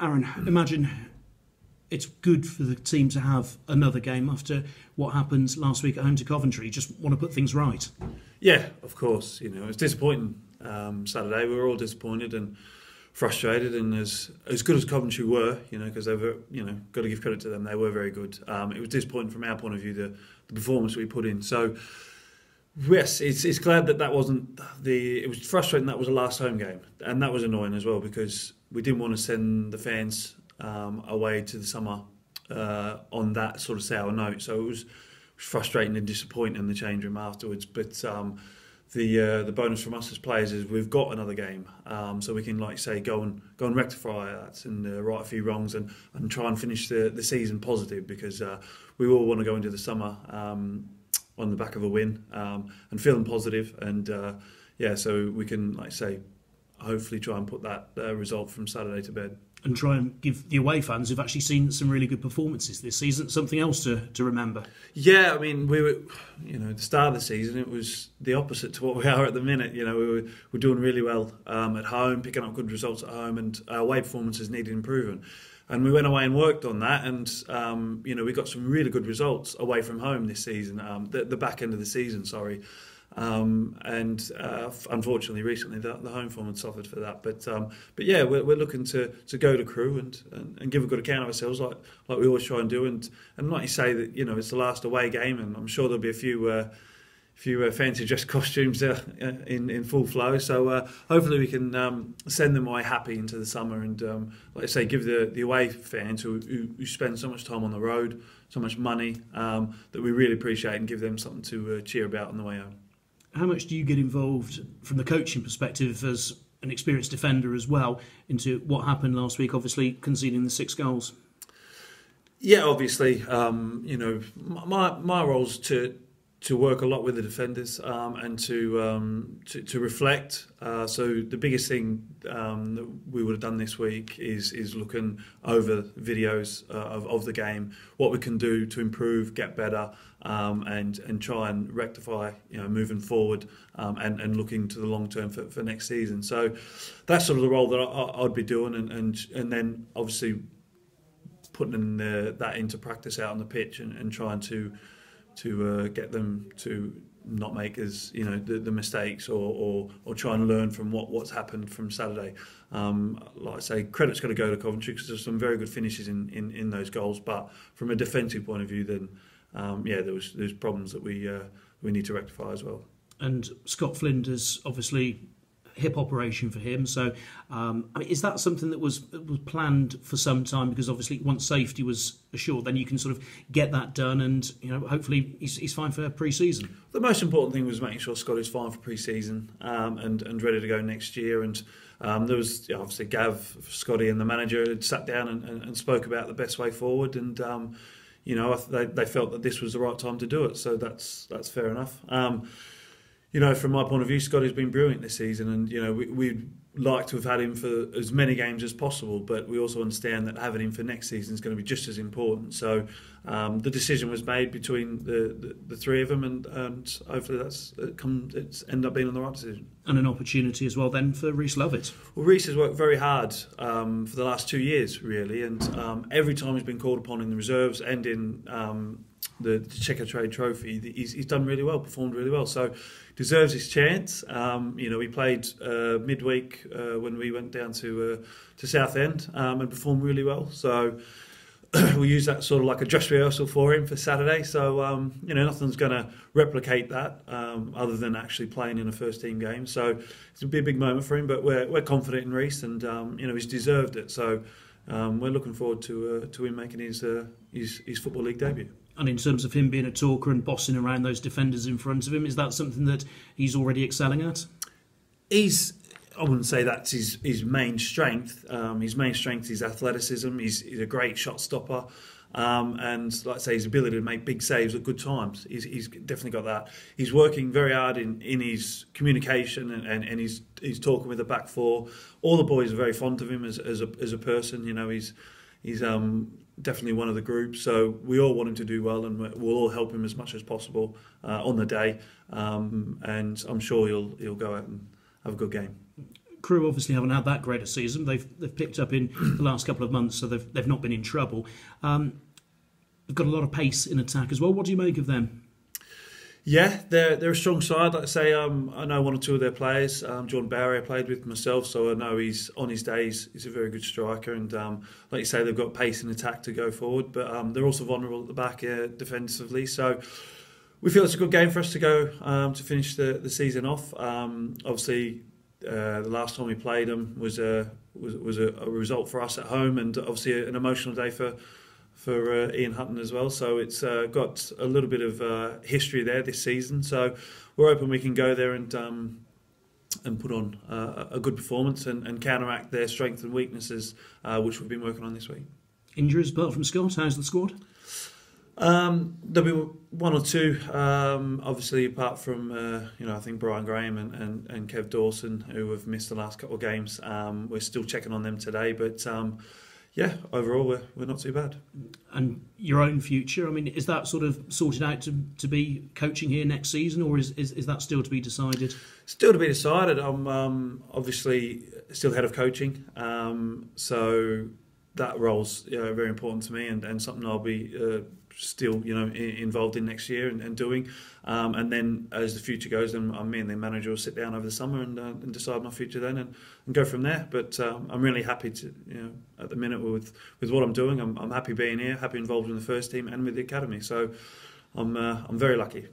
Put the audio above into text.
Aaron, imagine it's good for the team to have another game after what happened last week at home to Coventry. You just want to put things right. Yeah, of course. It was disappointing Saturday. We were all disappointed and frustrated, and as good as Coventry were, because they were, got to give credit to them, they were very good. It was disappointing from our point of view, the performance we put in. So yes, it's glad that wasn't it was frustrating that was the last home game, and that was annoying as well because we didn't want to send the fans away to the summer on that sort of sour note. So it was frustrating and disappointing in the change room afterwards. But the bonus from us as players is we've got another game, so we can, like say, go and rectify that and right a few wrongs and try and finish the season positive, because we all want to go into the summer on the back of a win and feeling positive, and so we can, like say, hopefully try and put that result from Saturday to bed. And try and give the away fans who've actually seen some really good performances this season something else to remember. Yeah, I mean, we were, at the start of the season, it was the opposite to what we are at the minute. We were doing really well at home, picking up good results at home, and our away performances needed improving. And we went away and worked on that, and we got some really good results away from home this season, the back end of the season, sorry. Unfortunately, recently the home form had suffered for that. But yeah, we're looking to go to Crewe and give a good account of ourselves, like we always try and do. And like you say, that it's the last away game, and I'm sure there'll be a few fancy dress costumes in full flow. So hopefully we can send them away happy into the summer, and like I say, give the away fans who spend so much time on the road, so much money, that we really appreciate, and give them something to cheer about on the way home. How much do you get involved from the coaching perspective as an experienced defender as well into what happened last week, obviously conceding the 6 goals? Yeah, obviously, my role's to work a lot with the defenders and to reflect. So the biggest thing that we would have done this week is looking over videos of the game, what we can do to improve, get better, and try and rectify, moving forward, and looking to the long term for next season. So that's sort of the role that I'd be doing, and then obviously putting that into practice out on the pitch and trying to get them to not make the mistakes or try and learn from what's happened from Saturday. Like I say, credit's got to go to Coventry because there's some very good finishes in those goals. But from a defensive point of view, then there's problems that we need to rectify as well. And Scott Flinders, obviously, hip operation for him. So, is that something that was planned for some time? Because obviously, once safety was assured, then you can sort of get that done, and hopefully he's fine for pre-season. The most important thing was making sure Scott is fine for pre-season and ready to go next year. And there was obviously Gav, Scotty, and the manager had sat down and spoke about the best way forward. And they felt that this was the right time to do it. So that's fair enough. From my point of view, Scotty's been brilliant this season, and we'd like to have had him for as many games as possible, but we also understand that having him for next season is going to be just as important. So the decision was made between the three of them, and hopefully it's ended up being the right decision. And an opportunity as well then for Rhys Lovett. Well, Rhys has worked very hard for the last 2 years, really, and every time he's been called upon in the reserves and in the Checker Trade Trophy, he's done really well, performed really well. So deserves his chance. He played midweek when we went down to Southend and performed really well. So we use that sort of like a dress rehearsal for him for Saturday. So nothing's going to replicate that other than actually playing in a first team game. So it's a big moment for him. But we're confident in Rhys, and he's deserved it. So we're looking forward to him making his Football League debut. And in terms of him being a talker and bossing around those defenders in front of him, is that something that he's already excelling at? I wouldn't say that's his main strength. His main strength is athleticism. He's a great shot stopper. And like I say, his ability to make big saves at good times. He's definitely got that. He's working very hard in his communication and he's talking with the back four. All the boys are very fond of him as a person. He's definitely one of the group, so we all want him to do well, and we'll all help him as much as possible on the day. And I'm sure he'll go out and have a good game. Crewe obviously haven't had that great a season. They've picked up in the last couple of months, so they've not been in trouble. They've got a lot of pace in attack as well. What do you make of them? Yeah, they're a strong side. Like I say, I know one or two of their players. John Barry I played with myself, so I know he's on his days. He's a very good striker, and like you say, they've got pace in attack to go forward. But they're also vulnerable at the back defensively. So we feel it's a good game for us to go to finish the season off. Obviously, the last time we played them was a result for us at home, and obviously an emotional day for Ian Hutton as well. So it's got a little bit of history there this season. So we're hoping we can go there and put on a good performance and counteract their strengths and weaknesses, which we've been working on this week. Injuries apart from Scott, how's the squad? There'll be one or two, obviously, apart from I think Brian Graham and Kev Dawson, who have missed the last couple of games. We're still checking on them today, but yeah, overall we're not too bad. And your own future, I mean, is that sort of sorted out to be coaching here next season, or is that still to be decided? Still to be decided. I'm obviously still head of coaching, so that role's very important to me, and something I'll be still involved in next year and doing. And then as the future goes, then me and the manager will sit down over the summer and decide my future then and go from there. But I'm really happy to at the minute with what I'm doing. I'm happy being here, happy involved in the first team and with the academy. So I'm very lucky.